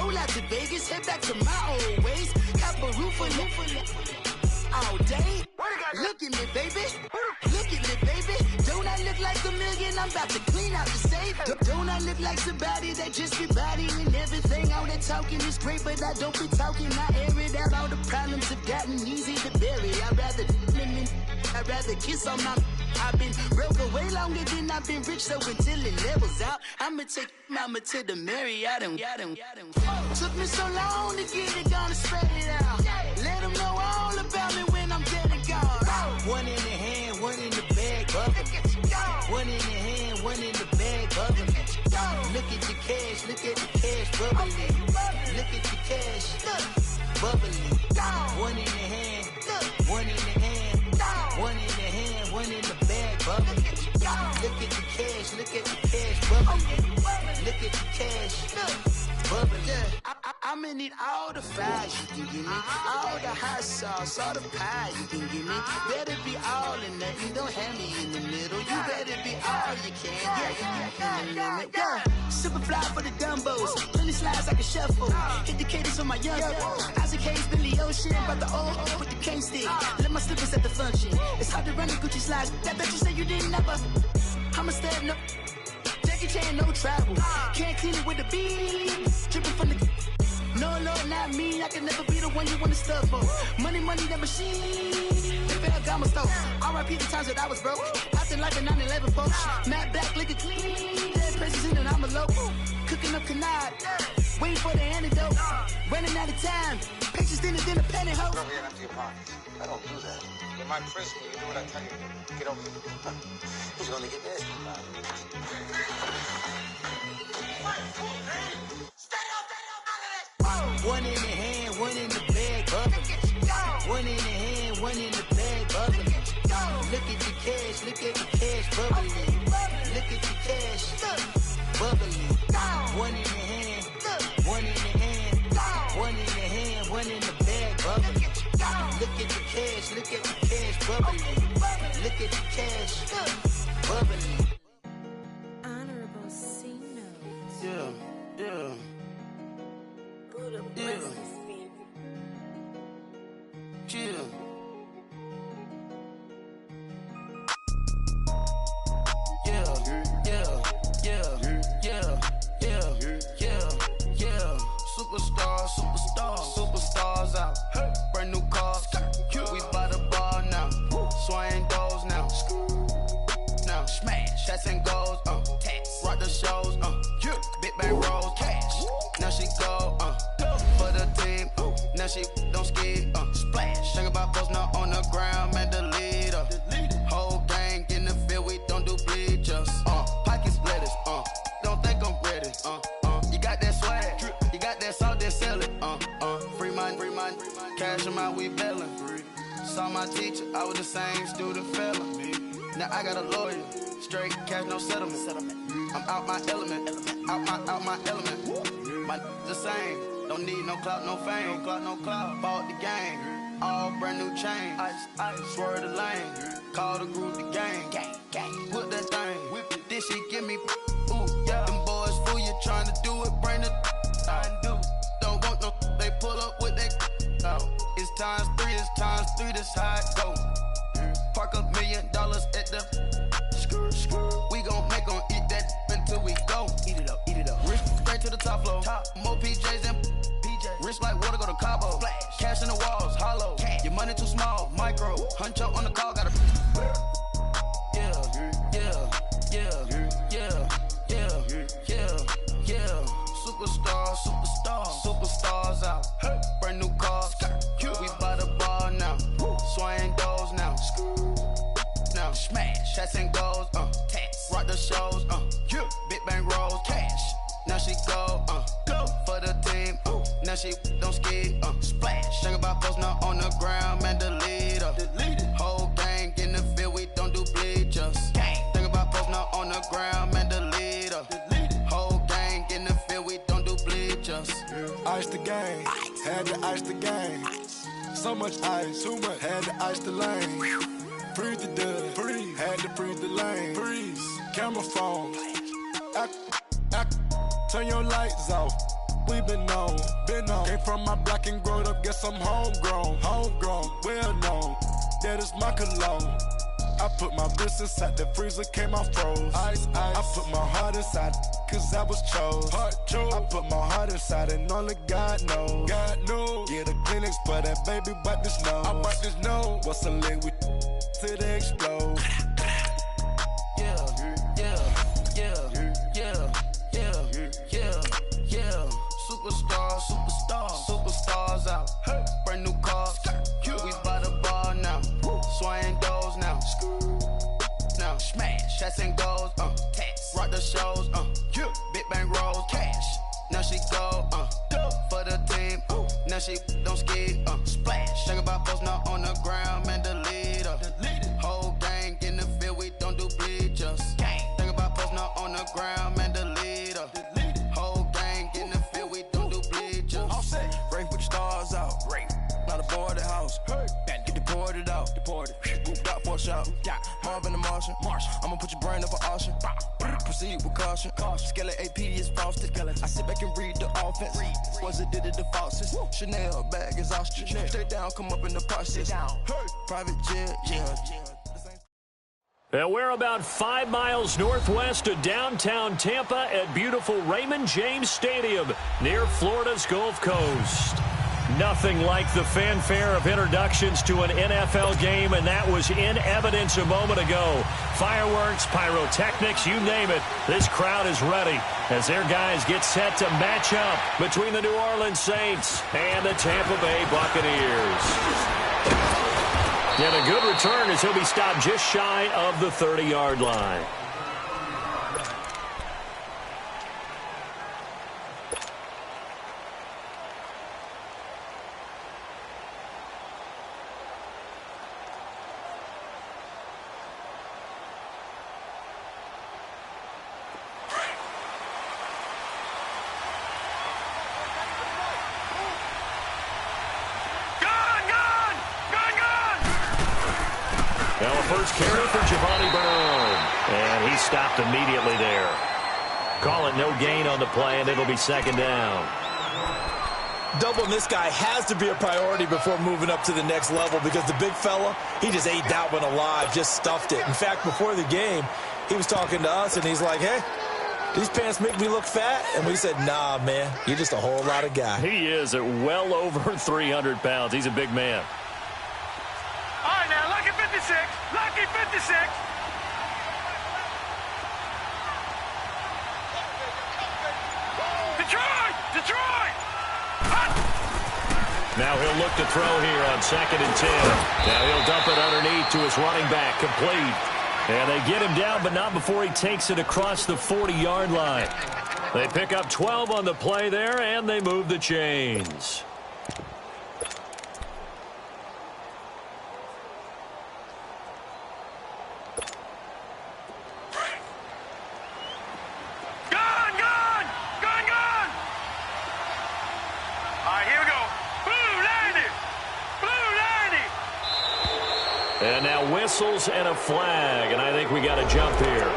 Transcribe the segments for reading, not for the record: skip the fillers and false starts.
roll out to Vegas, head back to my old ways. Cop a roof all day. Look at me, baby. Look at me, baby. Don't I look like a million? I'm about to clean out the safe. Don't I look like somebody that just be bodying everything? All that talking is great, but I don't be talking. I air it out. All the problems have gotten easy to bury. I'd rather kiss on my. I've been broke way longer than I've been rich, so until it levels out, I'ma take mama to the Marriott and took me so long to get it, gonna spread it out. Let them know all about me when I'm dead and gone. One in the hand, one in the bag, bubbling. One in the hand, one in the bag, bubbling. Look at the cash, look at the cash, bubbling. Look at the cash, bubbling. One in the hand, one in the hand, one in the hand, one in the bag, bubbling. Look at the cash, look at the cash, bubbling. Look at the cash, bubbling. I'ma need all the fries you can give me, all the hot sauce, all the pie you can give me. Better be all or nothing, don't have me in the middle. You better be all you can. Yeah. Super fly for the dumbos, plenty slides like a shuffle. Hit the cadence on my young Isaac Hayes, Billy Ocean, but the old with the cane stick. Let my slippers at the function. It's hard to run the Gucci slides. That bet you say you didn't never. I'ma step no. Jackie Chan, no travel. Can't clean it with the beat. Dripping from the. No, Lord, not me. I can never be the one you want to stuff for. Money, that machine. They fell down my stove. R.I.P. the times that I was broke. Acting like a 9/11 folks. Matte black, liquor clean. Dead places in and I'm a local. Cooking up canard. Waiting for the antidote. Running out of time. Pictures thinner than a pantyhose. Go get empty your pockets. I don't do that. In my prison, you do what I tell you to. Get over here. Who's gonna get nasty about it? One in the hand, one in the bag, bubbling. One in the hand, one in the bag, bubbling. Look at the cash, look at the cash, bubbling. Look at the cash, bubbling. One in the hand, one in the hand, one in the hand, one in the bag, bubbling. Look at the cash, look at the cash, bubbling. Look at the cash, bubbling. Honorable C notes. Yeah. Buddha blessings me. Chill. Superstars out. Brand new cars. We by the bar now. Swaying doors now. Now smash. Shots and goals. Rock the shows. Big bang rolls. Cash. Now she go. For the team. Now she don't ski. Splash. Think about post now on the ground. Man, the leader. Whole gang in the field. We don't do bleachers. Pocket splitters. Don't think I'm ready. You got that swag. You got that salt, then sell it. Free mind. Cash 'em out, we bailin'. Saw my teacher, I was the same student fella. Now I got a lawyer. Straight cash, no settlement. I'm out my element. Out my element. My the same. Don't need no clout, no fame. No clout. Bought the game. All brand new chain. Ice. Swerve the lane. Call the group the gang. Whip that thing. Whip it. This shit give me. Ooh, yeah. Them boys fool you trying to do it. Bring the. Don't want no. They pull up with that. It's times 3. That's how it go. Park $1 million at the. We gon' make 'em eat that until we go. Eat it up. Wrist straight to the top floor. More PJs than PJs. Wrist like water, go to Cabo. Splash. Cash in the walls, hollow. Cash. Your money too small, micro. Hunch up on the call, gotta. Superstars out. Brand new cars. We by the bar now. Swaying doors now. Now smash. Shots and goals. Rock the shows. Big bang rolls. Cash. Now she go. For the team. Now she don't ski. Splash. Think about post now on the ground. Man, the leader. Whole gang in the field. We don't do bleachers. Think about post now on the ground. Man, the leader. Whole gang in the field. We don't do bleachers. Ice the game. Had to ice the game. So much ice. Too much. Had to ice the lane. Freeze the dud. Freeze. Had to freeze the lane. Freeze. Camera phone. Turn your lights off. we been on. Came from my block and growed up, guess I'm homegrown. Well known, that is my cologne. I put my wrist inside the freezer, came out froze. Ice. I put my heart inside, cause I was chose. I put my heart inside and only God knows. Yeah, the clinics, but that baby wipe this nose. I wipe this nose. What's a lick with till they explode? Superstars out. Brand new cars. We by the bar now. Swaying doors now. Now smash. Shots and goals. Tax. Rock the shows. Big bang rolls. Cash. Now she go. For the team. Now she don't ski. Splash. Think about folks not on the ground. Man, the leader. Whole gang in the field. We don't do bleachers. Think about folks not on the ground. Man, the leader. Whole gang in the field. We don't do bleachers. Rain put the stars out. Not a boarded house. Get deported out. Moved out for a shot. Marvin the Martian. I'ma put your brain up for auction. Proceed with caution. Skeleton AP is frosted. I sit back and read the offense. Was it did it the faucets? Chanel bag is ostrich. Stay down, come up in the process. Private jet, yeah. And we're about 5 miles northwest of downtown Tampa at beautiful Raymond James Stadium near Florida's Gulf Coast. Nothing like the fanfare of introductions to an NFL game, and that was in evidence a moment ago. Fireworks, pyrotechnics, you name it. This crowd is ready as their guys get set to match up between the New Orleans Saints and the Tampa Bay Buccaneers. And a good return as he'll be stopped just shy of the 30-yard line. Now a first carry for Giovanni Bernard. And he's stopped immediately there. Call it no gain on the play, and it'll be second down. Doubling this guy has to be a priority before moving up to the next level because the big fella, he just ate that one alive, just stuffed it. In fact, before the game, he was talking to us, and he's like, hey, these pants make me look fat? And we said, nah, man, you're just a whole lot of guy. He is at well over 300 pounds. He's a big man. All right, now, lucky 56. Lucky 56. Detroit! Now he'll look to throw here on 2nd and 10. Now he'll dump it underneath to his running back, complete. And they get him down, but not before he takes it across the 40-yard line. They pick up 12 on the play there, and they move the chains. And now whistles and a flag, and I think we got a jump here.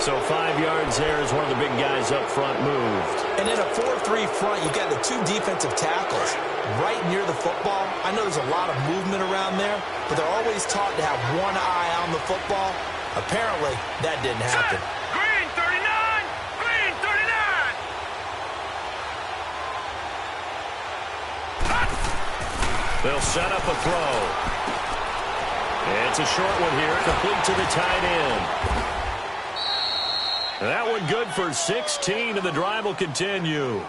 So 5 yards there as one of the big guys up front moved. And in a 4-3 front, you've got the two defensive tackles right near the football. I know there's a lot of movement around there, but they're always taught to have one eye on the football. Apparently, that didn't happen. Green 39! Green 39! They'll set up a throw. It's a short one here, complete to the tight end. That one good for 16, and the drive will continue.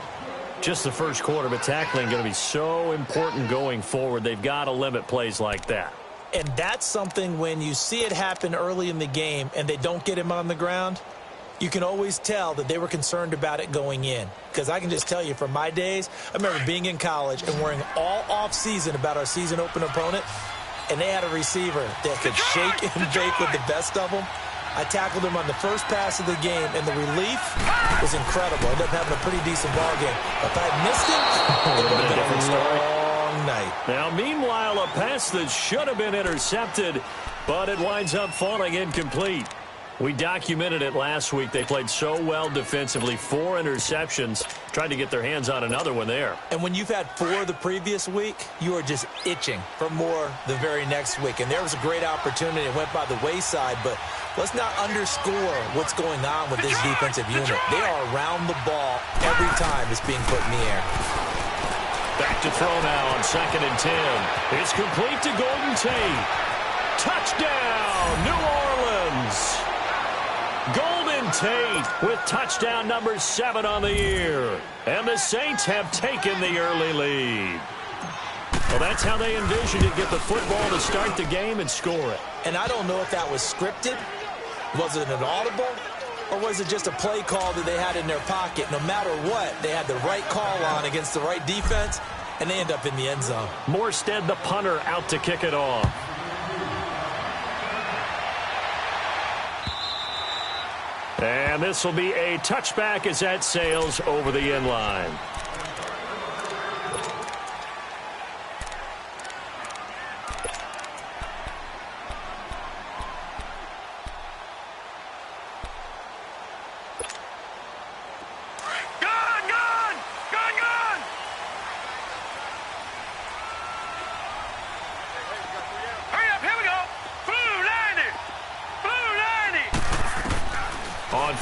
Just the first quarter, but tackling going to be so important going forward. They've got to limit plays like that. And that's something when you see it happen early in the game and they don't get him on the ground, you can always tell that they were concerned about it going in. Because I can just tell you from my days, I remember being in college and worrying all off-season about our season opener opponent, and they had a receiver that could shake and bake with the best of them. I tackled him on the first pass of the game, and the relief was incredible. I ended up having a pretty decent ball game. If I had missed him, it would have been a long night. Now, meanwhile, a pass that should have been intercepted, but it winds up falling incomplete. We documented it last week. They played so well defensively. 4 interceptions. Tried to get their hands on another one there. And when you've had 4 the previous week, you are just itching for more the very next week. And there was a great opportunity. It went by the wayside, but let's not underscore what's going on with this defensive unit. They are around the ball every time it's being put in the air. Back to throw now on 2nd and 10. It's complete to Golden Tate. Touchdown, New Orleans. Golden Tate with touchdown number 7 on the year. And the Saints have taken the early lead. Well, that's how they envisioned it. Get the football to start the game and score it. And I don't know if that was scripted. Was it an audible? Or was it just a play call that they had in their pocket? No matter what, they had the right call on against the right defense, and they end up in the end zone. Morstead, the punter, out to kick it off. And this will be a touchback as that sails over the end line.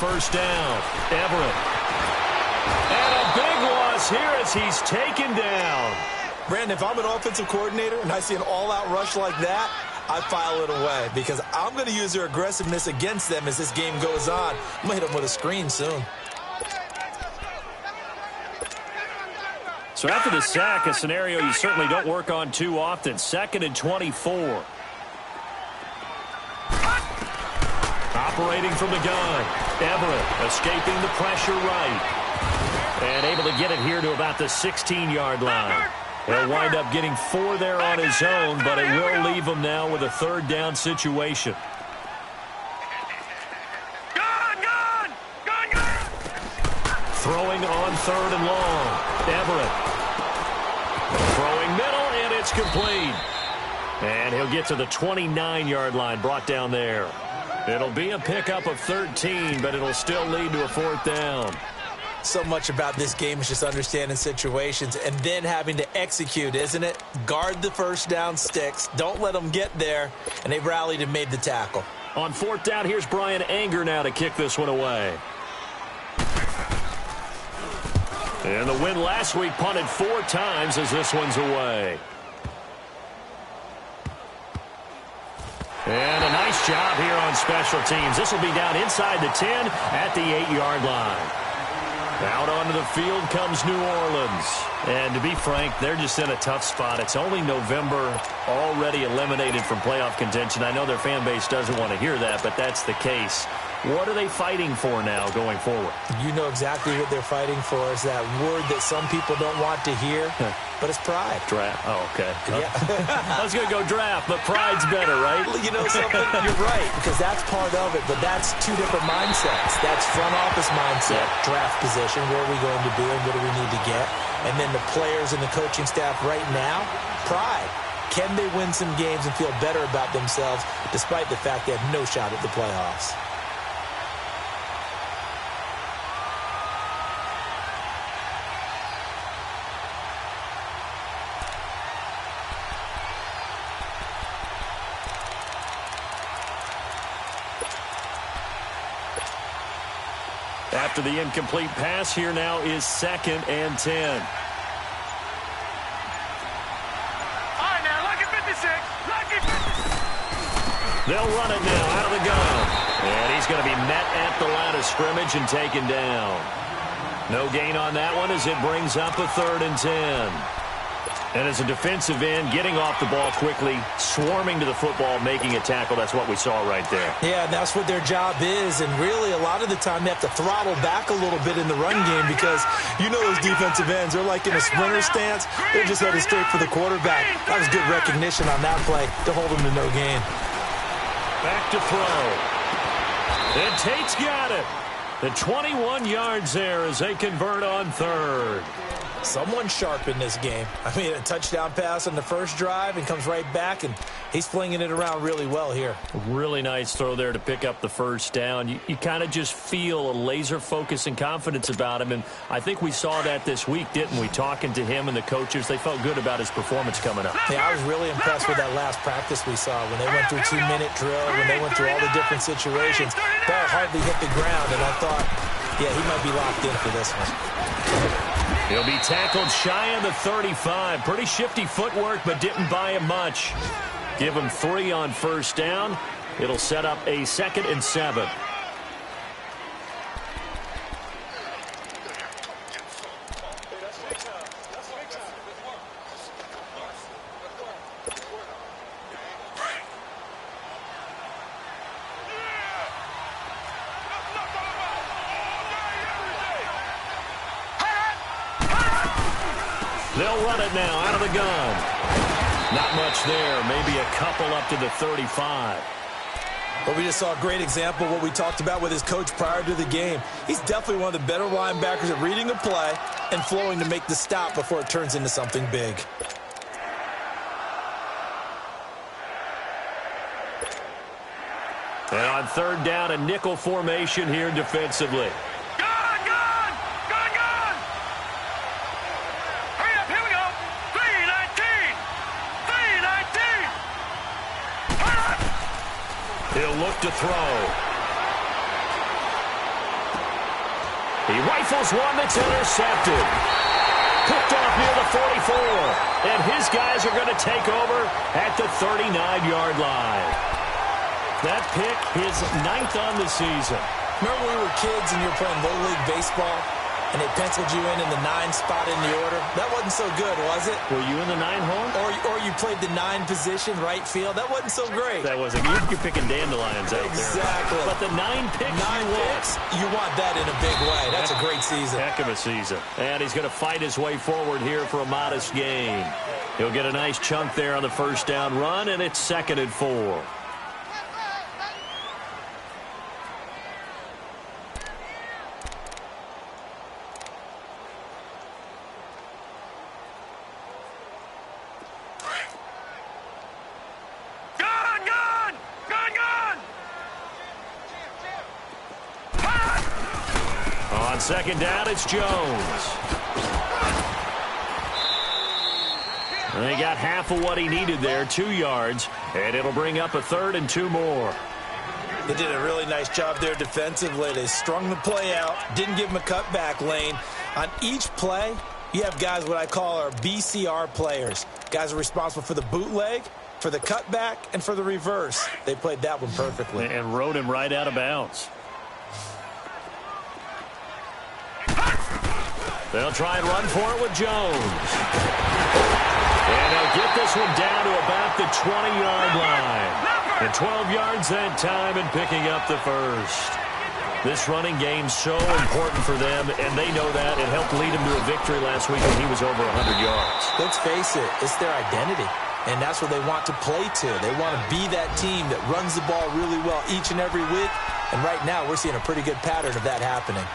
First down, Everett. And a big loss here as he's taken down. Brandon, if I'm an offensive coordinator and I see an all-out rush like that, I file it away because I'm going to use their aggressiveness against them as this game goes on. I'm going to hit them with a screen soon. So after the sack, a scenario you certainly don't work on too often. 2nd and 24. Operating from the gun. Everett escaping the pressure right. And able to get it here to about the 16-yard line. He'll wind up getting 4 there on his own, but it will leave him now with a 3rd down situation. Throwing on 3rd and long. Everett. Throwing middle, and it's complete. And he'll get to the 29-yard line, brought down there. It'll be a pickup of 13, but it'll still lead to a 4th down. So much about this game is just understanding situations and then having to execute, isn't it? Guard the first down sticks. Don't let them get there. And they rallied and made the tackle. On 4th down, here's Brian Anger now to kick this one away. And the win last week punted 4 times as this one's away. And a nice job here on special teams. This will be down inside the 10 at the 8-yard line. Out onto the field comes New Orleans. And to be frank, they're just in a tough spot. It's only November, already eliminated from playoff contention. I know their fan base doesn't want to hear that, but that's the case. What are they fighting for now going forward? You know exactly what they're fighting for. Is that word that some people don't want to hear, but it's pride. Draft. Oh, okay. Yeah. I was going to go draft, but pride's better, right? You know something? You're right, because that's part of it, but that's 2 different mindsets. That's front office mindset, draft position, where are we going to be and what do we need to get? And then the players and the coaching staff right now, pride. Can they win some games and feel better about themselves despite the fact they have no shot at the playoffs? After the incomplete pass, here now is 2nd and 10. All right, now, lucky 56. Lucky 56. They'll run it now out of the gun. And he's going to be met at the line of scrimmage and taken down. No gain on that one as it brings up a 3rd and 10. And as a defensive end, getting off the ball quickly, swarming to the football, making a tackle. That's what we saw right there. Yeah, that's what their job is. And really, a lot of the time, they have to throttle back a little bit in the run game because you know those defensive ends, they're like in a sprinter stance. They're just headed straight for the quarterback. That was good recognition on that play to hold them to no gain. Back to throw. And Tate's got it. The 21 yards there as they convert on 3rd. Someone sharp in this game. I mean, a touchdown pass on the first drive and comes right back, and he's flinging it around really well here. Really nice throw there to pick up the first down. You kind of just feel a laser focus and confidence about him, and I think we saw that this week, didn't we? Talking to him and the coaches, they felt good about his performance coming up. Yeah, I was really impressed with that last practice we saw when they went through 2-minute drill, when they went through all the different situations. Ball hardly hit the ground, and I thought, yeah, he might be locked in for this one. He'll be tackled shy of the 35. Pretty shifty footwork, but didn't buy him much. Give him 3 on first down. It'll set up a 2nd and 7. They'll run it now out of the gun. Not much there. Maybe a couple up to the 35. But we just saw a great example of what we talked about with his coach prior to the game. He's definitely one of the better linebackers at reading a play and flowing to make the stop before it turns into something big. And on 3rd down, a nickel formation here defensively. He'll look to throw. He rifles one that's intercepted. Picked off near the 44. And his guys are going to take over at the 39-yard line. That pick, his 9th on the season. Remember when we were kids and you were playing Little League Baseball and they penciled you in the 9 spot in the order? That wasn't so good, was it? Were you in the 9 hole? Or you played the 9 position, right field? That wasn't so great. That wasn't. You're picking dandelions out there. Exactly. But the 9 picks, you want that in a big way. That's a great season. Heck of a season. And he's going to fight his way forward here for a modest gain. He'll get a nice chunk there on the first down run, and it's 2nd and 4. On 2nd down, it's Jones. And he got half of what he needed there, 2 yards, and it'll bring up a 3rd and 2 more. They did a really nice job there defensively. They strung the play out, didn't give him a cutback lane. On each play, you have guys what I call our BCR players. Guys are responsible for the bootleg, for the cutback, and for the reverse. They played that one perfectly. And rode him right out of bounds. They'll try and run for it with Jones. And they'll get this one down to about the 20-yard line. And 12 yards that time and picking up the first. This running game's so important for them, and they know that. It helped lead him to a victory last week when he was over 100 yards. Let's face it, it's their identity. And that's what they want to play to. They want to be that team that runs the ball really well each and every week. And right now, we're seeing a pretty good pattern of that happening.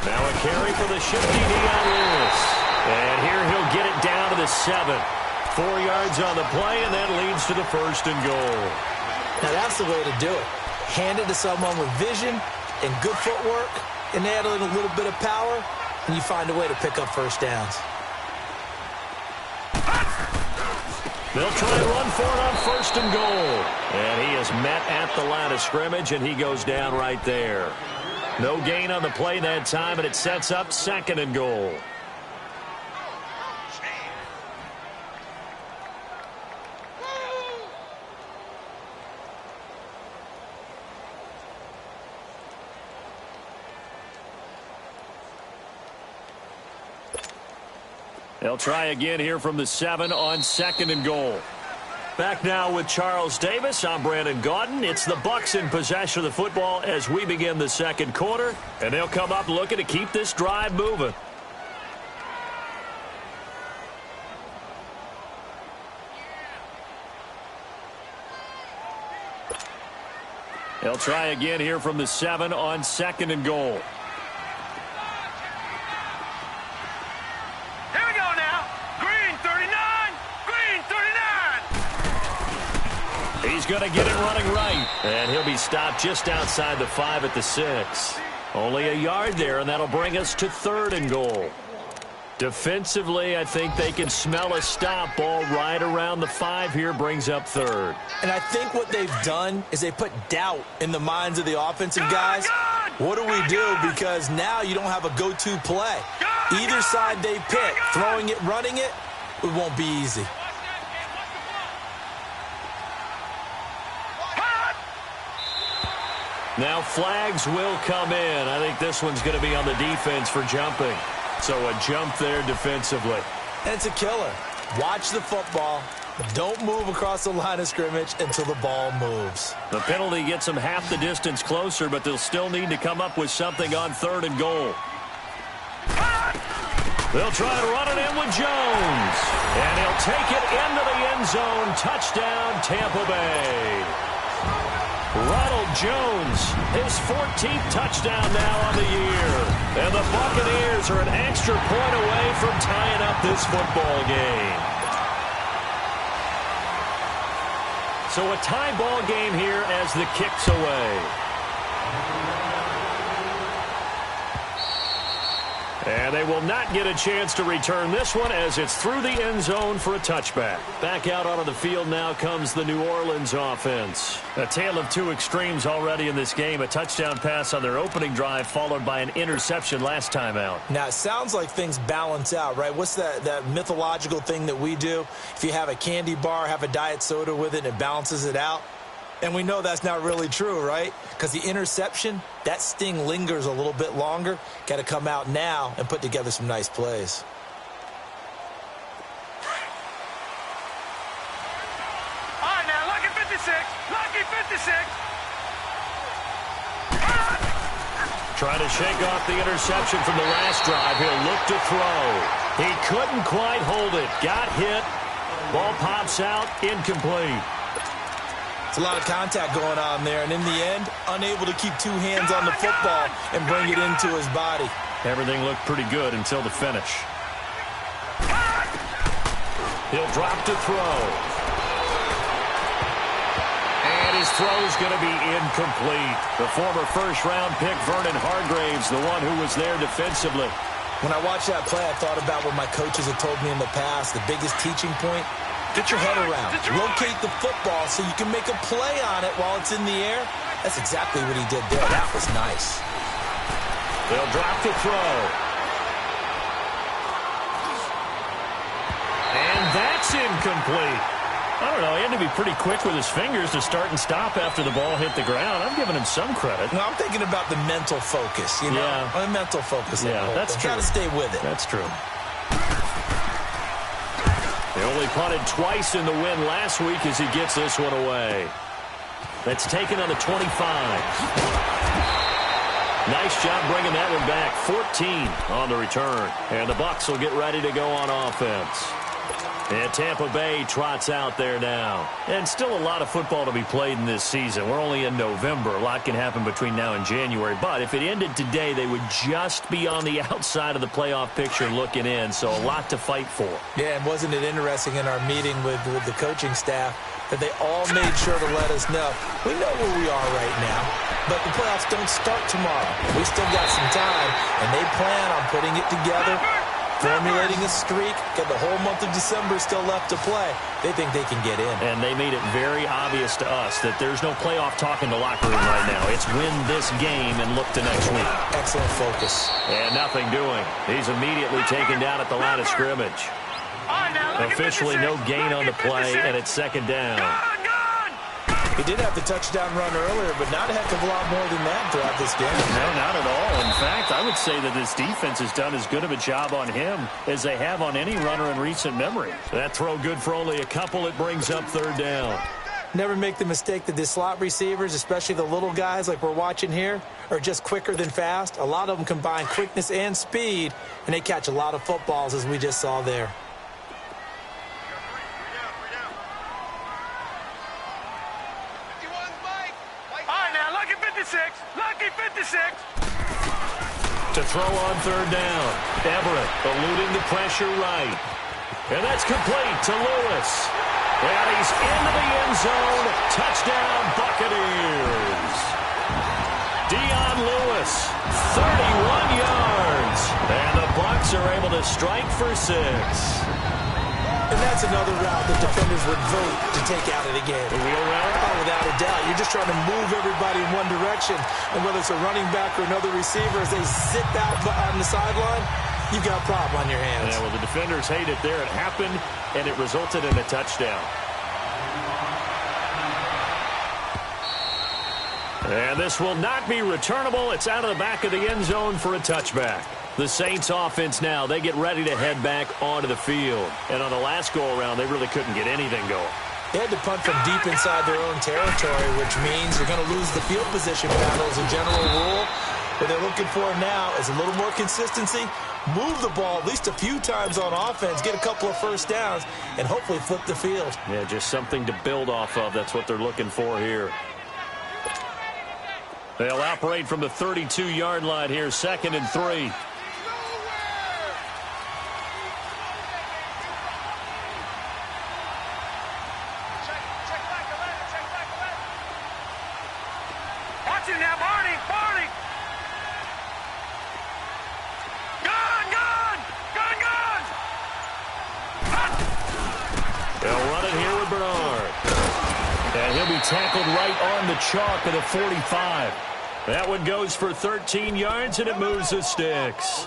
Now a carry for the shifty Dion Lewis. And here he'll get it down to the 7. 4 yards on the play, and that leads to the 1st and goal. Now that's the way to do it. Hand it to someone with vision and good footwork, and add a little bit of power, and you find a way to pick up first downs. They'll try and run for it on 1st and goal. And he is met at the line of scrimmage, and he goes down right there. No gain on the play that time, and it sets up 2nd and goal. They'll try again here from the 7 on 2nd and goal. Back now with Charles Davis. I'm Brandon Gaudin. It's the Bucs in possession of the football as we begin the 2nd quarter. And they'll come up looking to keep this drive moving. They'll try again here from the 7 on 2nd and goal. Here we go now. Green 39. Green 39. He's going to get it running right. And he'll be stopped just outside the 5 at the 6. Only a yard there, and that'll bring us to 3rd and goal. Defensively, I think they can smell a stop. Ball right around the 5 here brings up 3rd. And I think what they've done is they put doubt in the minds of the offensive guys. What do we do? Because now you don't have a go-to play. Either side they pick, throwing it, running it, it won't be easy. Now flags will come in. I think this one's going to be on the defense for jumping. So a jump there defensively. And it's a killer. Watch the football. Don't move across the line of scrimmage until the ball moves. The penalty gets them half the distance closer, but they'll still need to come up with something on 3rd and goal. They'll try to run it in with Jones. And he'll take it into the end zone. Touchdown, Tampa Bay. Ronald Jones, his 14th touchdown now on the year. And the Buccaneers are an extra point away from tying up this football game. So a tie ball game here as the kick's away. And they will not get a chance to return this one as it's through the end zone for a touchback. Back out onto the field now comes the New Orleans offense. A tale of two extremes already in this game. A touchdown pass on their opening drive followed by an interception last time out. Now, it sounds like things balance out, right? What's that mythological thing that we do? If you have a candy bar, have a diet soda with it, and it balances it out. And we know that's not really true, right? Because the interception, that sting lingers a little bit longer. Got to come out now and put together some nice plays. All right, now, lucky 56. Lucky 56. Trying to shake off the interception from the last drive. He'll look to throw. He couldn't quite hold it. Got hit. Ball pops out. Incomplete. It's a lot of contact going on there, and in the end, unable to keep two hands on the football and bring it into his body. Everything looked pretty good until the finish. He'll drop to throw. And his throw's going to be incomplete. The former first-round pick, Vernon Hargraves, the one who was there defensively. When I watched that play, I thought about what my coaches had told me in the past. The biggest teaching point, get your head around. Locate the football so you can make a play on it while it's in the air. That's exactly what he did there. That was nice. They'll drop to throw. And that's incomplete. I don't know. He had to be pretty quick with his fingers to start and stop after the ball hit the ground. I'm giving him some credit. No, I'm thinking about the mental focus, you know? Yeah. The mental focus. Yeah, that's true. Got to stay with it. That's true. They only punted twice in the win last week as he gets this one away. That's taken on the 25. Nice job bringing that one back. 14 on the return. And the Bucs will get ready to go on offense. And Tampa Bay trots out there now. And still a lot of football to be played in this season. We're only in November. A lot can happen between now and January. But if it ended today, they would just be on the outside of the playoff picture looking in. So a lot to fight for. Yeah, and wasn't it interesting in our meeting with the coaching staff that they all made sure to let us know, we know where we are right now, but the playoffs don't start tomorrow. We still got some time, and they plan on putting it together, formulating a streak, got the whole month of December still left to play. They think they can get in. And they made it very obvious to us that there's no playoff talk in the locker room right now. It's win this game and look to next week. Excellent focus. And nothing doing. He's immediately taken down at the line of scrimmage. Officially no gain on the play, and it's second down. He did have the touchdown run earlier, but not a heck of a lot more than that throughout this game. No, not at all. In fact, I would say that this defense has done as good of a job on him as they have on any runner in recent memory. That throw good for only a couple. It brings up third down. Never make the mistake that the slot receivers, especially the little guys like we're watching here, are just quicker than fast. A lot of them combine quickness and speed, and they catch a lot of footballs, as we just saw there. All right, now, To throw on third down. Everett eluding the pressure right. And that's complete to Lewis. And he's into the end zone. Touchdown, Buccaneers. Dion Lewis, 31 yards. And the Bucs are able to strike for 6. And that's another route that defenders would vote to take out of the game. The wheel route? Oh, without a doubt. You're just trying to move everybody in one direction. And whether it's a running back or another receiver, as they zip out on the sideline, you've got a problem on your hands. Yeah, well, the defenders hate it there. It happened, and it resulted in a touchdown. And this will not be returnable. It's out of the back of the end zone for a touchback. The Saints offense now, they get ready to head back onto the field. And on the last go-around, they really couldn't get anything going. They had to punt from deep inside their own territory, which means you're going to lose the field position battle as a general rule. What they're looking for now is a little more consistency, move the ball at least a few times on offense, get a couple of first downs, and hopefully flip the field. Yeah, just something to build off of. That's what they're looking for here. They'll operate from the 32-yard line here, 2nd and 3. Tackled right on the chalk at the 45. That one goes for 13 yards, and it moves the sticks.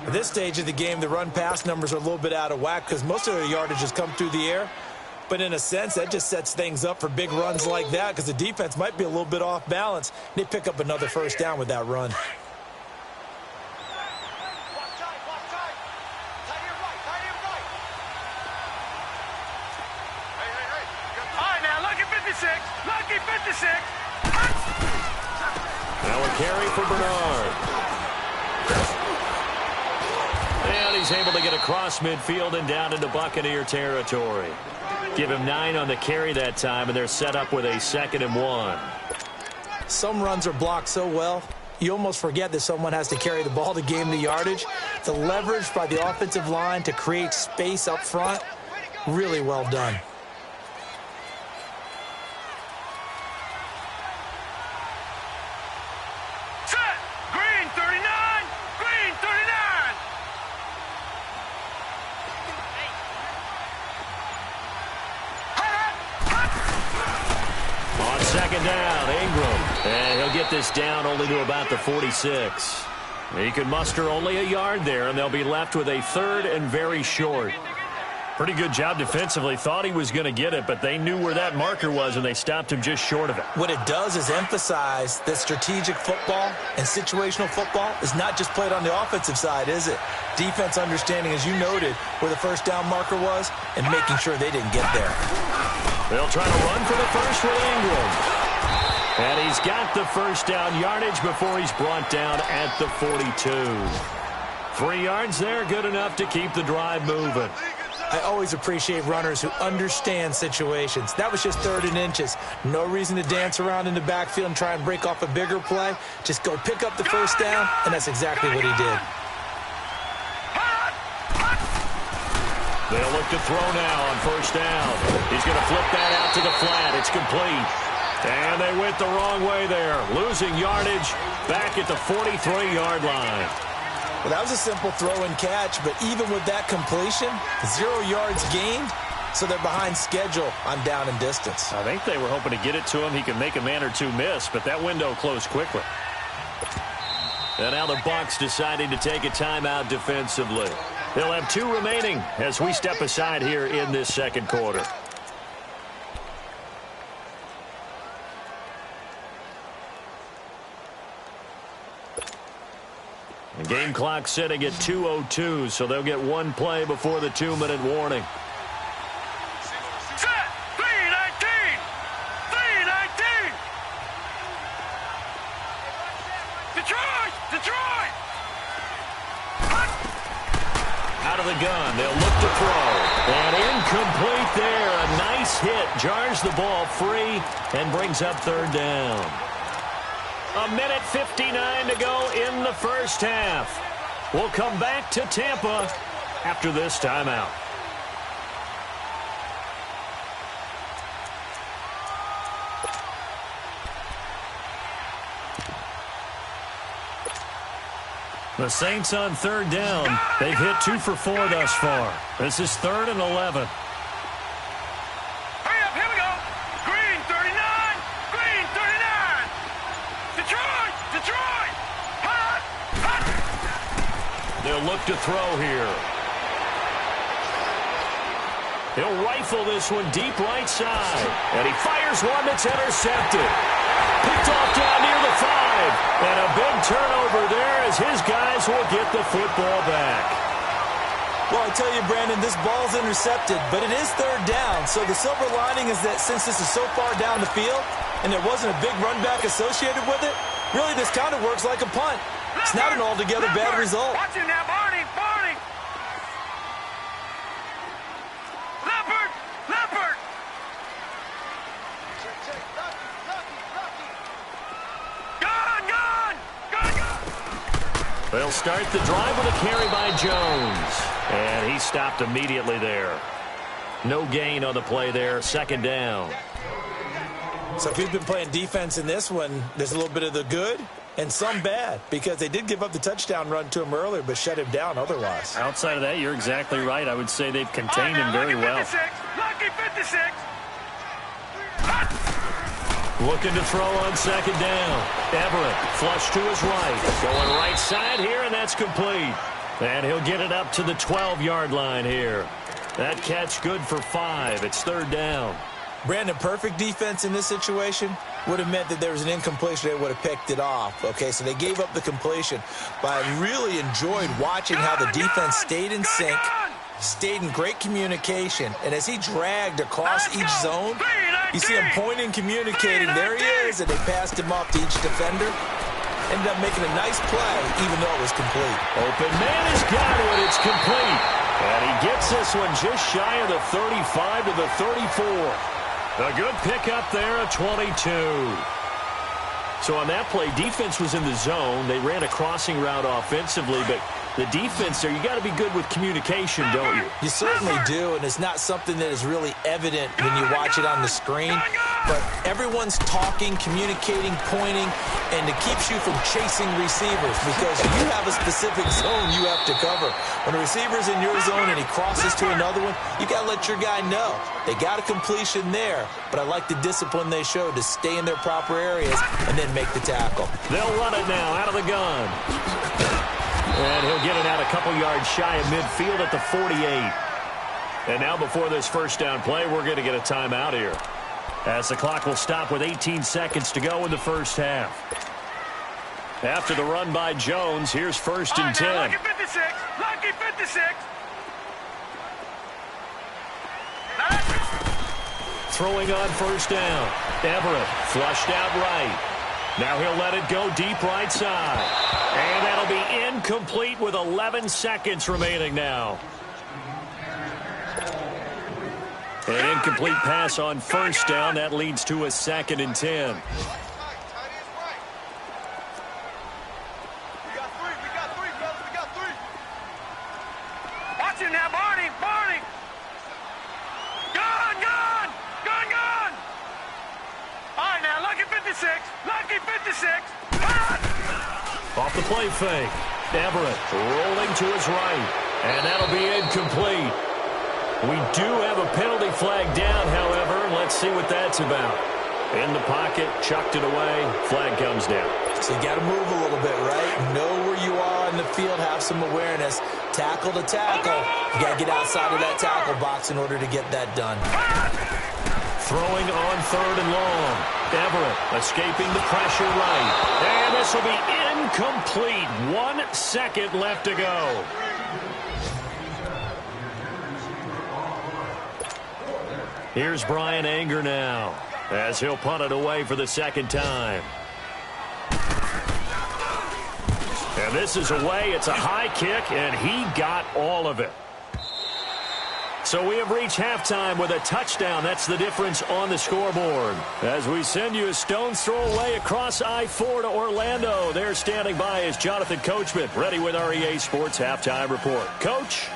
At this stage of the game, the run-pass numbers are a little bit out of whack because most of their yardage has come through the air. But in a sense, that just sets things up for big runs like that because the defense might be a little bit off balance. They pick up another first down with that run. Lucky 56. Now a carry for Bernard. And he's able to get across midfield and down into Buccaneer territory. Give him 9 on the carry that time, and they're set up with a 2nd and 1. Some runs are blocked so well, you almost forget that someone has to carry the ball to gain the yardage. The leverage by the offensive line to create space up front, really well done. Down, Ingram. And he'll get this down only to about the 46. He can muster only a yard there, and they'll be left with a 3rd and very short. Pretty good job defensively. Thought he was going to get it, but they knew where that marker was, and they stopped him just short of it. What it does is emphasize that strategic football and situational football is not just played on the offensive side, is it? Defense understanding, as you noted, where the first down marker was and making sure they didn't get there. They'll try to run for the first with Ingram. And he's got the first down yardage before he's brought down at the 42. 3 yards there, good enough to keep the drive moving. I always appreciate runners who understand situations. That was just 3rd and inches. No reason to dance around in the backfield and try and break off a bigger play. Just go pick up the first down, and that's exactly what he did. They'll look to throw now on first down. He's going to flip that out to the flat. It's complete. And they went the wrong way there. Losing yardage back at the 43-yard line. Well, that was a simple throw and catch, but even with that completion, 0 yards gained, so they're behind schedule on down and distance. I think they were hoping to get it to him. He could make a man or two miss, but that window closed quickly. And now the Bucs deciding to take a timeout defensively. They'll have 2 remaining as we step aside here in this 2nd quarter. The game clock sitting at 2:02, so they'll get 1 play before the 2-minute warning. Set! 3-19! 3-19! Detroit! Detroit! Out of the gun, they'll look to throw. And incomplete there. A nice hit. Jars the ball free and brings up 3rd down. 1:59 to go in the first half. We'll come back to Tampa after this timeout. The Saints on third down. They've hit 2 for 4 thus far. This is 3rd and 11. Hurry up, here we go. Green 39. Green 39. Detroit. Detroit. Hot. Hot. They'll look to throw here. He'll rifle this one deep right side. And he fires one that's intercepted. Picked off down near the 5. And a big turnover there as his guys will get the football back. Well, I tell you, Brandon, this ball's intercepted, but it is third down. So the silver lining is that since this is so far down the field and there wasn't a big run back associated with it, really this kind of works like a punt. It's not an altogether bad result. Watch him now, Barney. Barney. Leopard. Leopard. They'll start the drive with a carry by Jones. And he stopped immediately there. No gain on the play there. 2nd down. So if you've been playing defense in this one, there's a little bit of the good and some bad, because they did give up the touchdown run to him earlier but shut him down otherwise. Outside of that, you're exactly right. I would say they've contained him very well. Lucky 56. Looking to throw on 2nd down. Everett flush to his right. Going right side here, and that's complete. And he'll get it up to the 12-yard line here. That catch good for 5. It's 3rd down. Brandon, perfect defense in this situation would have meant that there was an incompletion. They would have picked it off. Okay, so they gave up the completion. But I really enjoyed watching how the defense stayed in sync, stayed in great communication. And as he dragged across each zone, you see him pointing, communicating. There he is, and they passed him off to each defender. Ended up making a nice play, even though it was complete. Open man has got it. It's complete. And he gets this one just shy of the 35 to the 34. A good pickup there at 22. So on that play, defense was in the zone. They ran a crossing route offensively, but the defense there, you got to be good with communication, don't you? You certainly do, and it's not something that is really evident when you watch it on the screen. But everyone's talking, communicating, pointing, and it keeps you from chasing receivers because you have a specific zone you have to cover. When a receiver's in your zone and he crosses to another one, you got to let your guy know. They got a completion there, but I like the discipline they showed to stay in their proper areas and then make the tackle. They'll run it now out of the gun. And he'll get it out a couple yards shy of midfield at the 48. And now before this first down play, we're going to get a timeout here, as the clock will stop with 18 seconds to go in the first half. After the run by Jones, here's 1st and 10. Lucky 56. Lucky 56. Throwing on 1st down. Everett flushed out right. Now he'll let it go deep right side. And that'll be incomplete with 11 seconds remaining now. An incomplete pass on 1st down. That leads to a 2nd and 10. Watch him now, Barney. Barney. Gone, gone. Gone, gone. All right, now, lucky 56. Lucky 56. Off the play fake. Everett rolling to his right. And that'll be incomplete. We do have a penalty flag down, however. Let's see what that's about. In the pocket, chucked it away. Flag comes down. So you got to move a little bit, right? Know where you are in the field, have some awareness. Tackle to tackle. You got to get outside of that tackle box in order to get that done. Throwing on 3rd and long. Everett escaping the pressure right. And this will be incomplete. 1 second left to go. Here's Brian Anger now, as he'll punt it away for the 2nd time. And this is away. It's a high kick, and he got all of it. So we have reached halftime with a touchdown. That's the difference on the scoreboard. As we send you a stone's throw away across I-4 to Orlando. There standing by is Jonathan Coachman, ready with our EA Sports Halftime Report. Coach?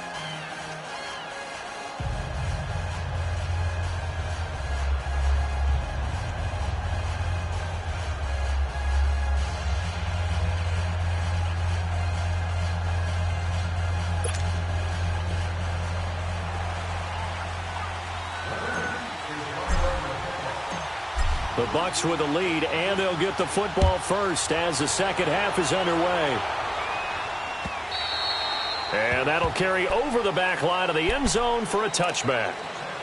The Bucs with the lead, and they'll get the football first as the second half is underway. And that'll carry over the back line of the end zone for a touchback.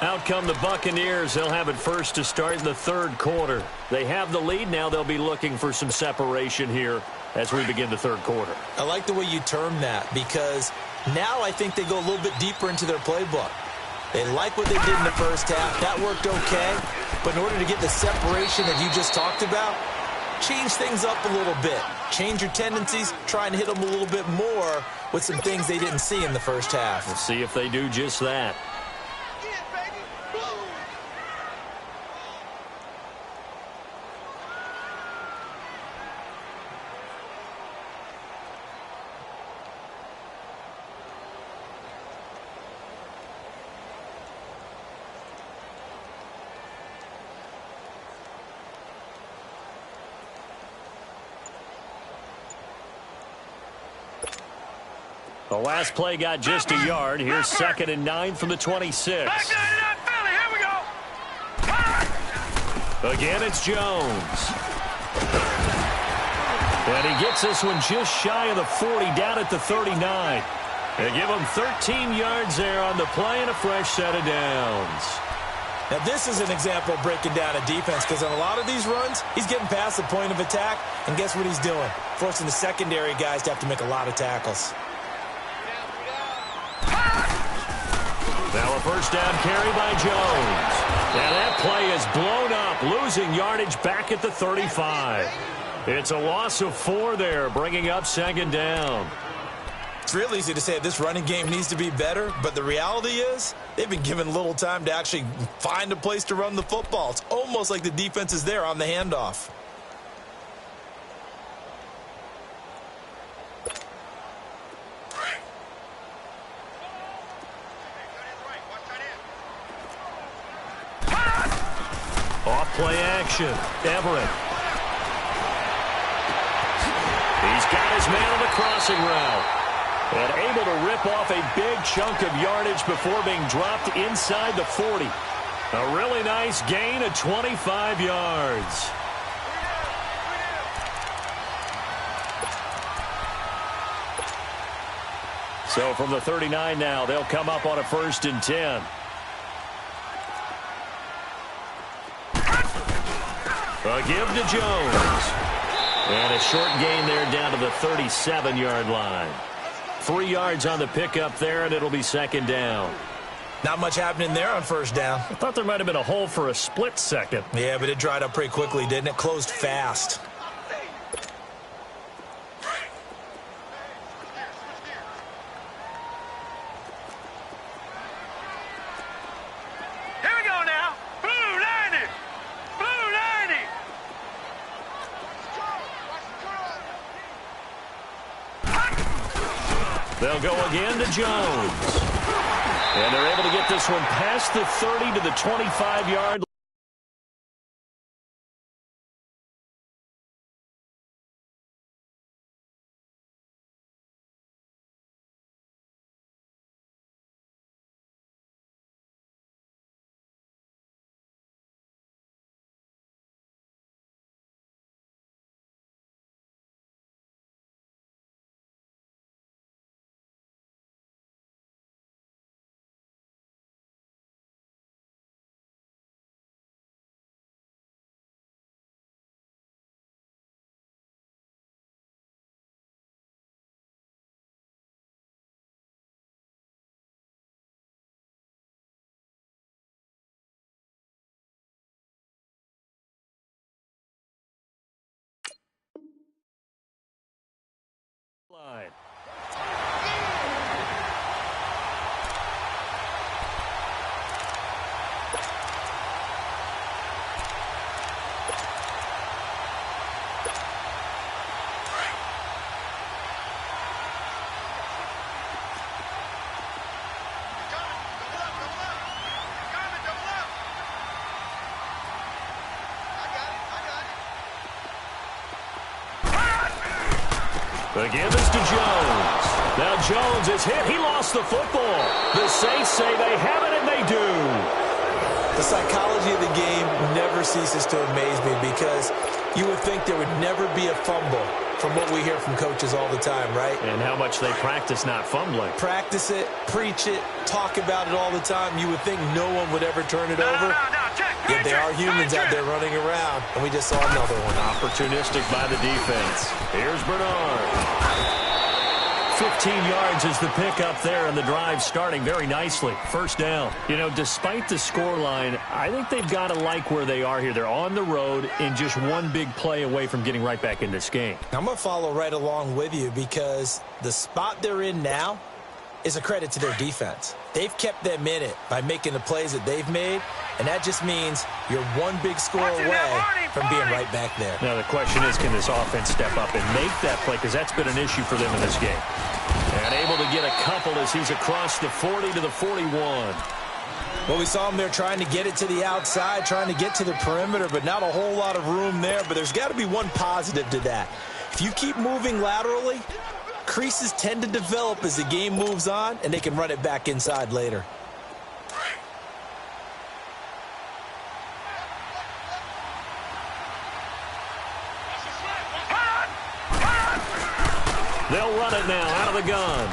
Out come the Buccaneers. They'll have it first to start in the third quarter. They have the lead. Now they'll be looking for some separation here as we begin the third quarter. I like the way you term that, because now I think they go a little bit deeper into their playbook. They like what they did in the first half. That worked okay. But in order to get the separation that you just talked about, change things up a little bit. Change your tendencies. Try and hit them a little bit more with some things they didn't see in the first half. We'll see if they do just that. The last play got just a yard. Here's 2nd and 9 from the 26. Again, it's Jones. And he gets this one just shy of the 40, down at the 39. They give him 13 yards there on the play and a fresh set of downs. Now, this is an example of breaking down a defense, because on a lot of these runs, he's getting past the point of attack, and guess what he's doing? Forcing the secondary guys to have to make a lot of tackles. Now a first down carry by Jones. And that play is blown up, losing yardage back at the 35. It's a loss of 4 there, bringing up 2nd down. It's real easy to say this running game needs to be better, but the reality is they've been given little time to actually find a place to run the football. It's almost like the defense is there on the handoff. Play action. Everett. He's got his man on the crossing route. And able to rip off a big chunk of yardage before being dropped inside the 40. A really nice gain of 25 yards. So from the 39 now, they'll come up on a 1st and 10. A give to Jones. And a short gain there down to the 37-yard line. 3 yards on the pickup there, and it'll be 2nd down. Not much happening there on 1st down. I thought there might have been a hole for a split second. Yeah, but it dried up pretty quickly, didn't it? Closed fast. They'll go again to Jones. And they're able to get this one past the 30 to the 25-yard line. The give is to Jones. Now Jones is hit. He lost the football. The Saints say they have it, and they do. The psychology of the game never ceases to amaze me because you would think there would never be a fumble from what we hear from coaches all the time, right? And how much they practice not fumbling. Practice it, preach it, talk about it all the time. You would think no one would ever turn it over. Yet there are humans out there running around, and we just saw another one. Opportunistic by the defense. Here's Bernard. 15 yards is the pickup there, and the drive starting very nicely. First down. You know, despite the scoreline, I think they've got to like where they are here. They're on the road and just one big play away from getting right back in this game. I'm going to follow right along with you because the spot they're in now is a credit to their defense. They've kept them in it by making the plays that they've made, and that just means you're one big score away from being right back there. Now the question is, can this offense step up and make that play? Because that's been an issue for them in this game. And able to get a couple as he's across the 40 to the 41. Well, we saw him there trying to get it to the outside, trying to get to the perimeter, but not a whole lot of room there. But there's got to be one positive to that. If you keep moving laterally, creases tend to develop as the game moves on, and they can run it back inside later. They'll run it now out of the gun.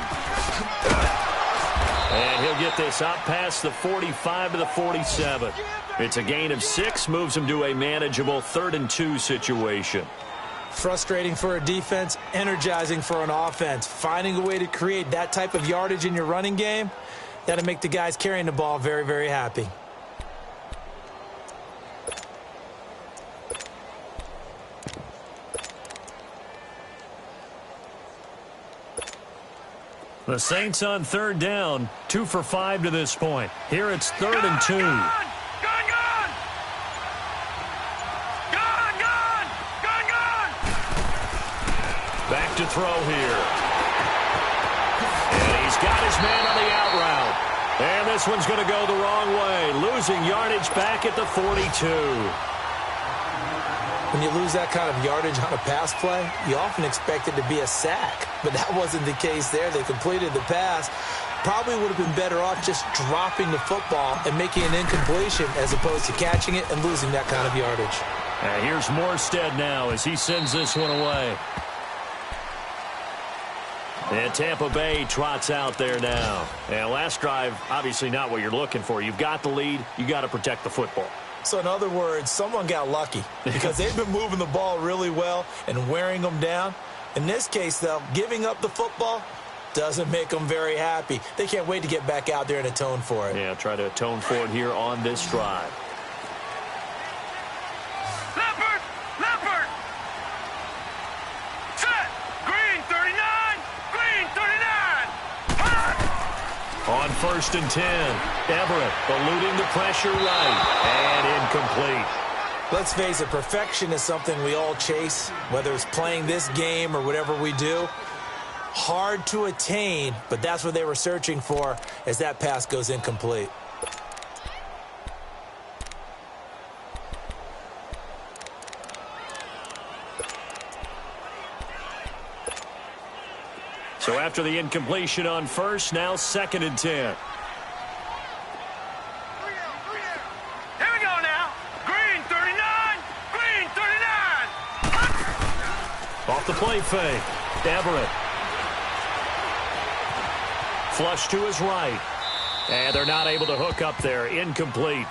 And he'll get this up past the 45 to the 47. It's a gain of 6, moves him to a manageable 3rd and 2 situation. Frustrating for a defense, energizing for an offense. Finding a way to create that type of yardage in your running game, that'll make the guys carrying the ball very, very happy. The Saints on 3rd down, 2 for 5 to this point. Here it's 3rd and 2. Back to throw here. And he's got his man on the out route. And this one's going to go the wrong way. Losing yardage back at the 42. When you lose that kind of yardage on a pass play, you often expect it to be a sack. But that wasn't the case there. They completed the pass. Probably would have been better off just dropping the football and making an incompletion as opposed to catching it and losing that kind of yardage. And here's Morstead now as he sends this one away. And Tampa Bay trots out there now. And last drive, obviously not what you're looking for. You've got the lead. You got to protect the football. So in other words, someone got lucky because they've been moving the ball really well and wearing them down. In this case, though, giving up the football doesn't make them very happy. They can't wait to get back out there and atone for it. Yeah, try to atone for it here on this drive. Leopard! Set! Green 39! Green 39! On 1st and 10, Everett eluding the pressure right and incomplete. Let's face it, perfection is something we all chase, whether it's playing this game or whatever we do. Hard to attain, but that's what they were searching for as that pass goes incomplete. So after the incompletion on 1st, now 2nd and 10. Off the play fake. Everett. Flush to his right. And they're not able to hook up there. Incomplete.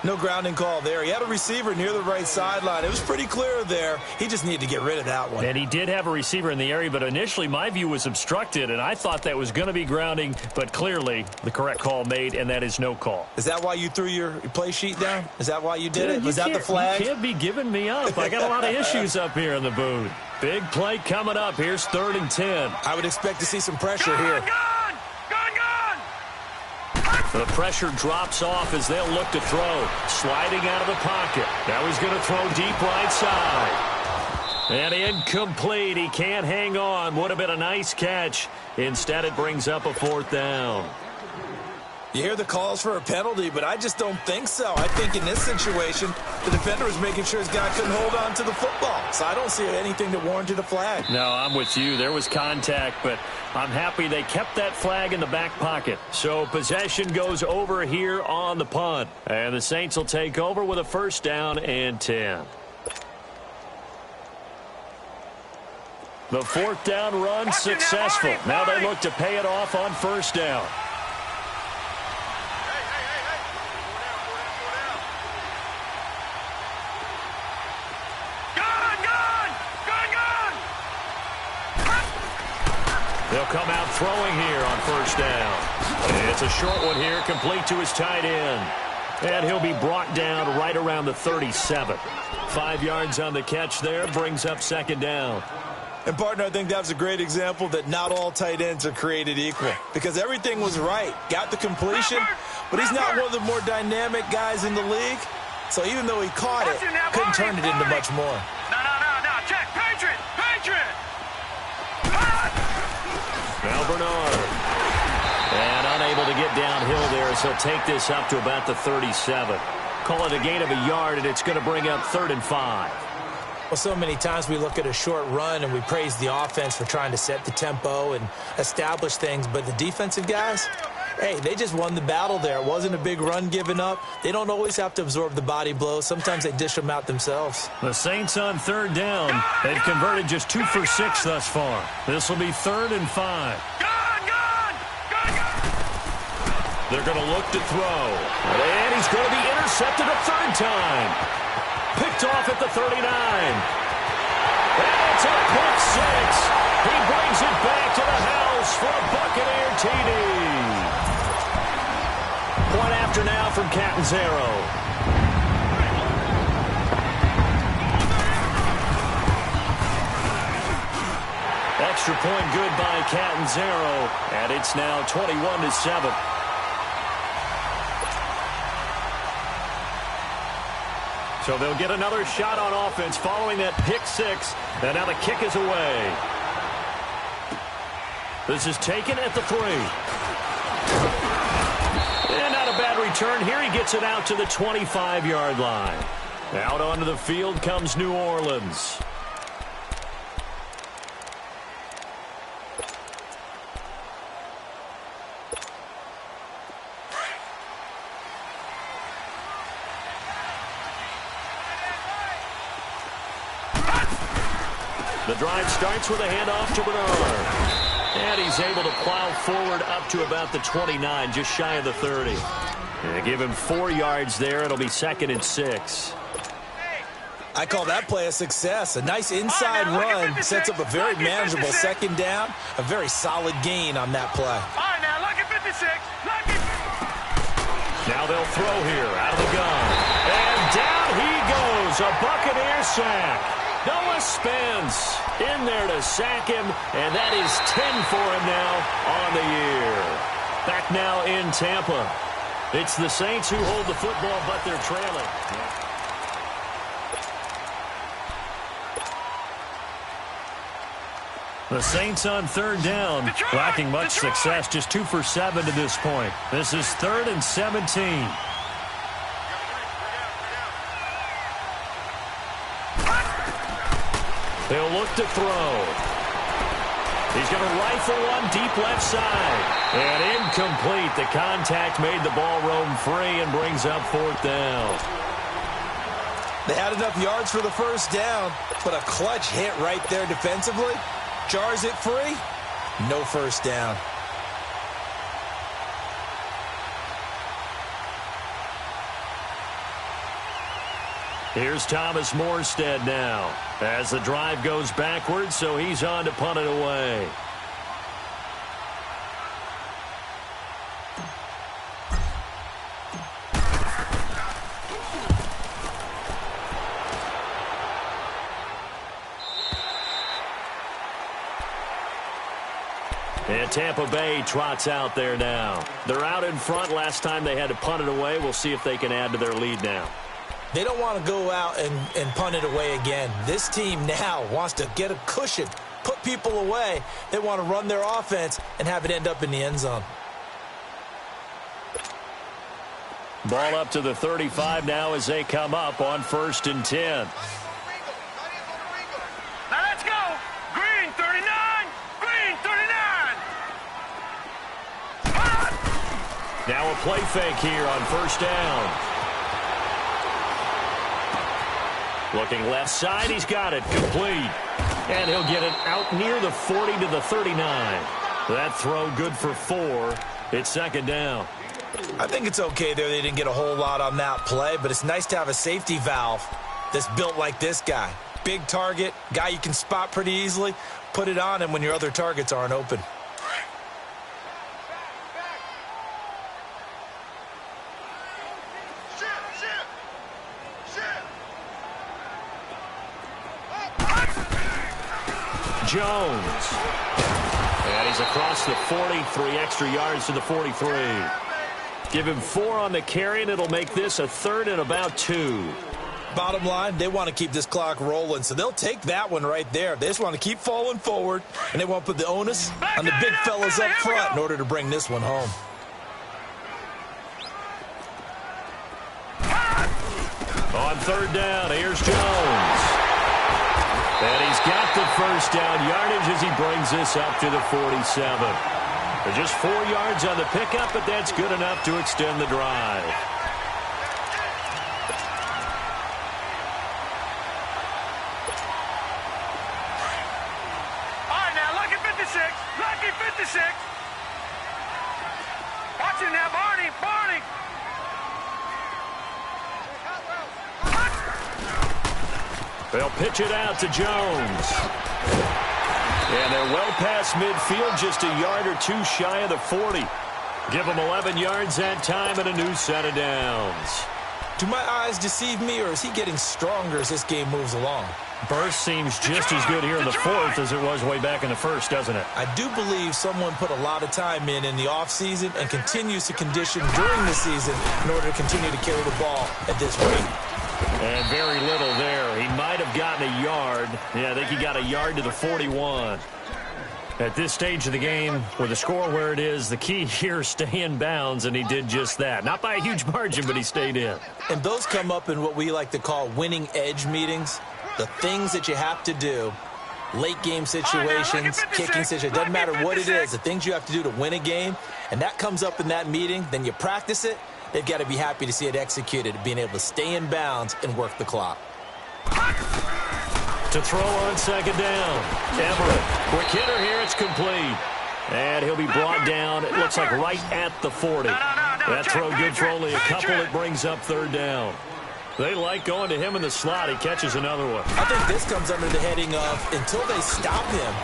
No grounding call there. He had a receiver near the right sideline. It was pretty clear there. He just needed to get rid of that one. And he did have a receiver in the area, but initially my view was obstructed, and I thought that was going to be grounding, but clearly the correct call made, and that is no call. Is that why you threw your play sheet down? Is that why you did it? Was that the flag? You can't be giving me up. I got a lot of issues up here in the booth. Big play coming up. Here's 3rd and 10. I would expect to see some pressure here. The pressure drops off as they'll look to throw. Sliding out of the pocket. Now he's going to throw deep right side. And incomplete. He can't hang on. Would have been a nice catch. Instead, it brings up a 4th down. You hear the calls for a penalty, but I just don't think so. I think in this situation, the defender was making sure his guy couldn't hold on to the football. So I don't see anything that warranted a flag. No, I'm with you. There was contact, but I'm happy they kept that flag in the back pocket. So possession goes over here on the punt. And the Saints will take over with a 1st down and 10. The 4th down run successful. Now they look to pay it off on 1st down. They'll come out throwing here on 1st down. It's a short one here, complete to his tight end. And he'll be brought down right around the 37. 5 yards on the catch there, brings up 2nd down. And, partner, I think that was a great example that not all tight ends are created equal. Because everything was right. Got the completion, but he's not one of the more dynamic guys in the league. So even though he caught it, couldn't turn it into much more. No. Check. Patriot. Now Bernard. And unable to get downhill there, so he'll take this up to about the 37. Call it a gain of a yard, and it's going to bring up 3rd and 5. Well, so many times we look at a short run and we praise the offense for trying to set the tempo and establish things, but the defensive guys, hey, they just won the battle there. It wasn't a big run given up. They don't always have to absorb the body blows. Sometimes they dish them out themselves. The Saints on 3rd down. They've converted just 2 for 6 thus far. This will be 3rd and 5. They're going to look to throw. And he's going to be intercepted a 3rd time. Picked off at the 39. And it's a pick 6. He brings it back to the house for a Buccaneer TD. Point after now from Catanzaro. Extra point good by Catanzaro. And it's now 21-7. So they'll get another shot on offense following that pick 6. And now the kick is away. This is taken at the 3. And not a bad return. Here he gets it out to the 25-yard line. Out onto the field comes New Orleans. The drive starts with a handoff to Bernard. And he's able to plow forward up to about the 29, just shy of the 30. And give him 4 yards there. It'll be 2nd and 6. I call that play a success. A nice inside run sets up a very manageable 2nd down. A very solid gain on that play. All right, now, look at 56. Now they'll throw here out of the gun. And down he goes. A Buccaneer sack. Noah Spence in there to sack him, and that is 10 for him now on the year. Back now in Tampa. It's the Saints who hold the football, but they're trailing. The Saints on 3rd down, lacking much success, just 2 for 7 to this point. This is 3rd and 17. He'll look to throw. He's going to rifle one deep left side. And incomplete. The contact made the ball roam free and brings up 4th down. They had enough yards for the 1st down, but a clutch hit right there defensively. Jars it free. No 1st down. Here's Thomas Morstead now as the drive goes backwards, so he's on to punt it away. And Tampa Bay trots out there now. They're out in front. Last time they had to punt it away. We'll see if they can add to their lead now. They don't want to go out and punt it away again. This team now wants to get a cushion, put people away. They want to run their offense and have it end up in the end zone. Ball up to the 35 now as they come up on 1st and 10. Now let's go. Green 39. Green 39. Now a play fake here on 1st down. Looking left side, he's got it complete. And he'll get it out near the 40 to the 39. That throw good for 4. It's 2nd down. I think it's okay there. They didn't get a whole lot on that play, but it's nice to have a safety valve that's built like this guy. Big target, guy you can spot pretty easily. Put it on him when your other targets aren't open. Jones. And he's across the 40, 3 extra yards to the 43. Give him 4 on the carry, and it'll make this a 3rd and about 2. Bottom line, they want to keep this clock rolling, so they'll take that one right there. They just want to keep falling forward, and they want to put the onus on the big fellas up front in order to bring this one home. On 3rd down, here's Jones. And he's got the 1st down yardage as he brings this up to the 47. Just 4 yards on the pickup, but that's good enough to extend the drive. All right, now, lucky 56. Lucky 56. Watch him now, Barney. Barney. They'll pitch it out to Jones. And they're well past midfield, just a yard or 2 shy of the 40. Give them 11 yards that time and a new set of downs. Do my eyes deceive me, or is he getting stronger as this game moves along? Burst seems just as good here in the 4th as it was way back in the 1st, doesn't it? I do believe someone put a lot of time in the offseason and continues to condition during the season in order to continue to carry the ball at this rate. And very little there. He might have gotten a yard. Yeah, I think he got a yard to the 41. At this stage of the game, with the score where it is, the key here, stay in bounds, and he did just that. Not by a huge margin, but he stayed in. And those come up in what we like to call winning edge meetings. The things that you have to do, late game situations, kicking situations, doesn't matter what it is, the things you have to do to win a game, and that comes up in that meeting, then you practice it. They've got to be happy to see it executed, being able to stay in bounds and work the clock. To throw on 2nd down. Everett, quick hitter here, it's complete. And he'll be brought down, it looks like right at the 40. That throw good for only a couple. It brings up 3rd down. They like going to him in the slot. He catches another one. I think this comes under the heading of, until they stop him,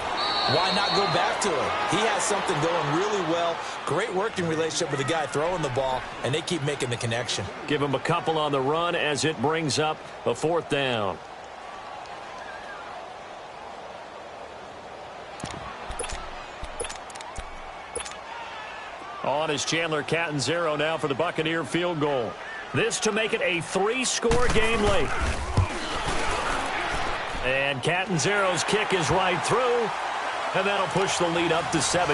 why not go back to him? He has something going really well. Great working relationship with the guy throwing the ball, and they keep making the connection. Give him a couple on the run as it brings up a 4th down. On is Chandler Catanzaro now for the Buccaneer field goal. This to make it a 3-score game late. And Catanzaro's kick is right through, and that'll push the lead up to 17.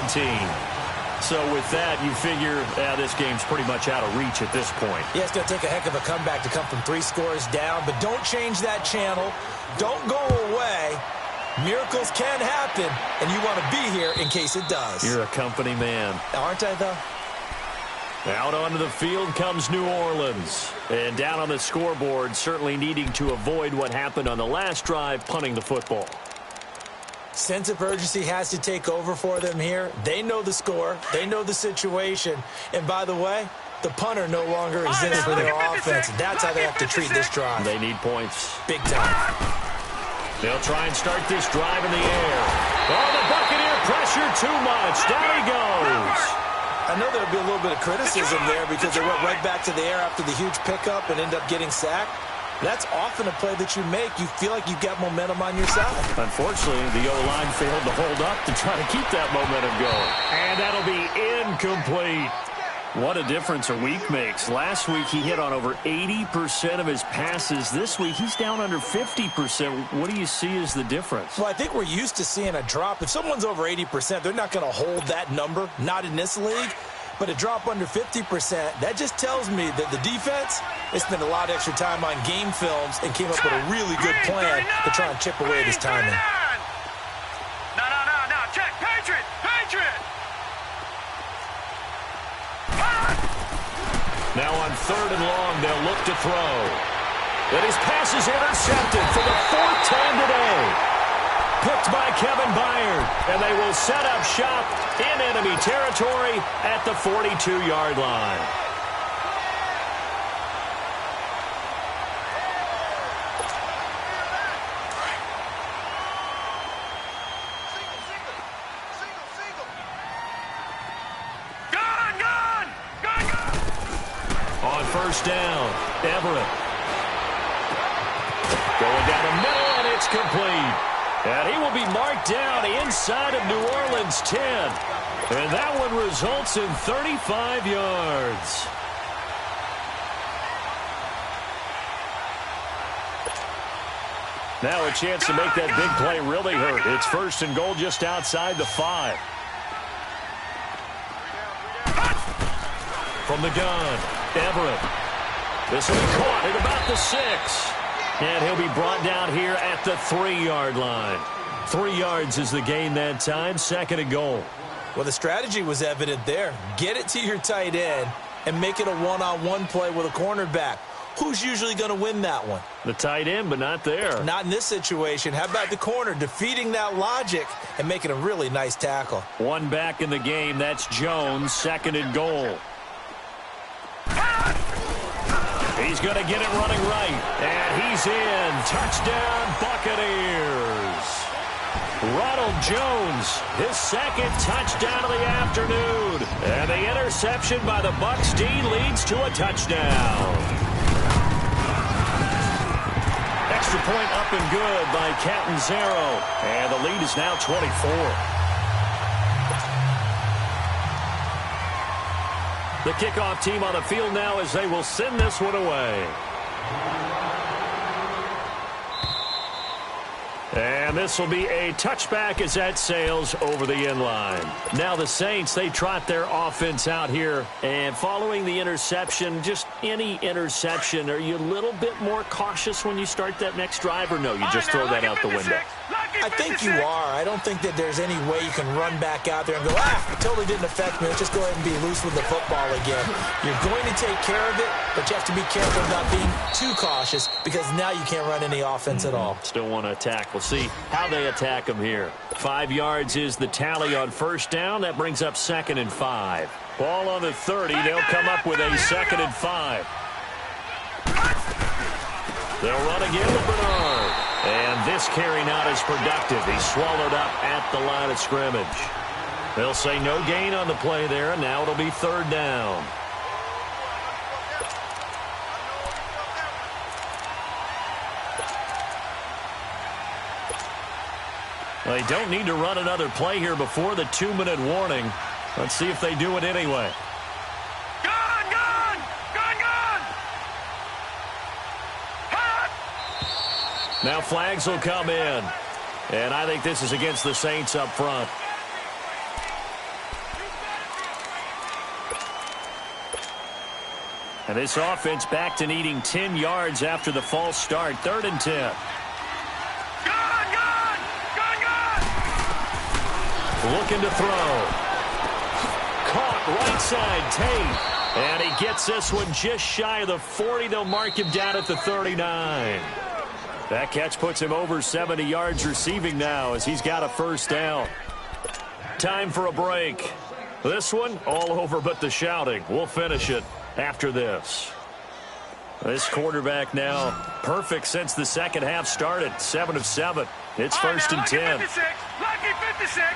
So with that, you figure this game's pretty much out of reach at this point. Yeah, it's going to take a heck of a comeback to come from 3 scores down, but don't change that channel. Don't go away. Miracles can happen, and you want to be here in case it does. You're a company man. Aren't I, though? Out onto the field comes New Orleans. And down on the scoreboard, certainly needing to avoid what happened on the last drive, punting the football. Sense of urgency has to take over for them here. They know the score. They know the situation. And by the way, the punter no longer exists for their offense. That's how they have to treat this drive. They need points. Big time. They'll try and start this drive in the air. Oh, the Buccaneer pressure too much. Down he goes. I know there'll be a little bit of criticism there because they went right back to the air after the huge pickup and end up getting sacked. That's often a play that you make. You feel like you've got momentum on your side. Unfortunately, the O-line failed to hold up to try to keep that momentum going. And that'll be incomplete. What a difference a week makes. Last week, he hit on over 80% of his passes. This week, he's down under 50%. What do you see as the difference? Well, I think we're used to seeing a drop. If someone's over 80%, they're not going to hold that number, not in this league. But a drop under 50%, that just tells me that the defense, they spent a lot of extra time on game films and came up with a really good plan to try and chip away at his timing. No, check. Patriot. Now on 3rd and long, they'll look to throw. But his pass is intercepted for the 4th time today. Picked by Kevin Byard, and they will set up shop in enemy territory at the 42-yard line. On 1st down, Everett. Going down the middle, and it's complete. And he will be marked down inside of New Orleans' 10. And that one results in 35 yards. Now a chance to make that big play really hurt. It's 1st and goal just outside the 5. From the gun, Everett. This will be caught at about the 6. And he'll be brought down here at the 3-yard line. 3 yards is the gain that time, 2nd and goal. Well, the strategy was evident there. Get it to your tight end and make it a one-on-one play with a cornerback. Who's usually going to win that one? The tight end, but not there. Not in this situation. How about the corner defeating that logic and making a really nice tackle? One back in the game. That's Jones, 2nd and goal. He's going to get it running right. And he's in. Touchdown, Buccaneers. Ronald Jones, his 2nd touchdown of the afternoon. And the interception by the Bucs D leads to a touchdown. Extra point up and good by Catanzaro. And the lead is now 24. The kickoff team on the field now as they will send this one away. And this will be a touchback as that sails over the end line. Now the Saints, they trot their offense out here. And following the interception, just any interception, are you a little bit more cautious when you start that next drive, or no, you just throw that out the window? I think you are. I don't think that there's any way you can run back out there and go, totally didn't affect me. Let's just go ahead and be loose with the football again. You're going to take care of it, but you have to be careful about being too cautious because now you can't run any offense at all. Still want to attack. We'll see how they attack them here. 5 yards is the tally on 1st down. That brings up 2nd and 5. Ball on the 30. They'll come up with a 2nd and 5. They'll run again with Bernard. And this carry not as productive. He's swallowed up at the line of scrimmage. They'll say no gain on the play there, and now it'll be 3rd down. They don't need to run another play here before the 2-minute warning. Let's see if they do it anyway. Now flags will come in. And I think this is against the Saints up front. And this offense back to needing 10 yards after the false start. 3rd and 10. Looking to throw. Caught right side, Tate. And he gets this one just shy of the 40. They'll mark him down at the 39. That catch puts him over 70 yards receiving now as he's got a 1st down. Time for a break. This one all over but the shouting. We'll finish it after this. This quarterback now perfect since the 2nd half started. 7 of 7. It's 1st and 10. Lucky 56.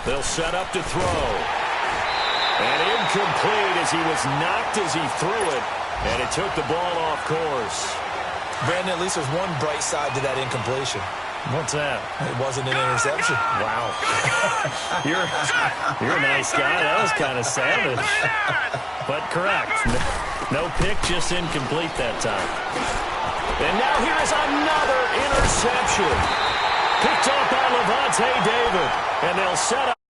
They'll set up to throw. And incomplete as he was knocked as he threw it. And it took the ball off course. Brandon, at least there's one bright side to that incompletion. What's that? It wasn't an interception. Wow. You're a nice guy. That was kind of savage. But correct. No pick, just incomplete that time. And now here is another interception. Picked off by Levante David. And they'll set up.